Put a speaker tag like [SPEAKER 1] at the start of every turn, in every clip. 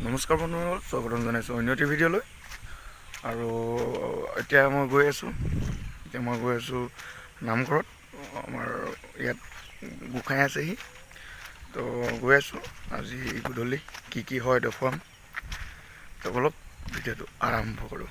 [SPEAKER 1] নমস্কাৰ বন্ধুসকল, স্বাগতম জনাইছোঁ অন্য এটি ভিডিঅ'লৈ। আৰু এতিয়া মই গৈ আছোঁ নামঘৰত। আমাৰ ইয়াত গোসাঁই আছেহি, তো গৈ আছোঁ। আজি গধূলি কি হয় দেখুৱাম, তো অলপ ভিডিঅ'টো আৰম্ভ কৰোঁ।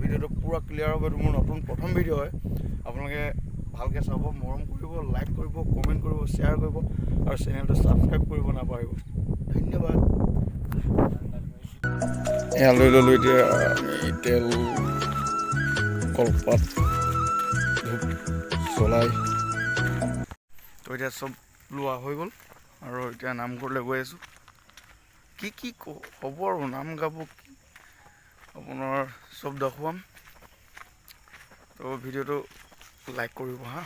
[SPEAKER 1] ভিডিঅ'টো পুৰা ক্লিয়াৰ হ'ব। এইটো মোৰ নতুন প্ৰথম ভিডিঅ' হয়। আপোনালোকে ভালকৈ চাব, মৰম কৰিব, লাইক কৰিব, কমেণ্ট কৰিব, শ্বেয়াৰ কৰিব আৰু চেনেলটো ছাবস্ক্ৰাইব কৰিব নাপাহৰিব। ধন্যবাদ। এয়া লৈ ল'লোঁ এতিয়া আমি তেল, কলপাত, ধূপ জ্বলাই। তো এতিয়া চব লোৱা হৈ গ'ল আৰু এতিয়া নামঘৰলৈ গৈ আছোঁ। কি হ'ব আৰু নাম গাব আপোনাৰ চব দেখুৱাম, তো ভিডিঅ'টো লাইক কৰিব হা।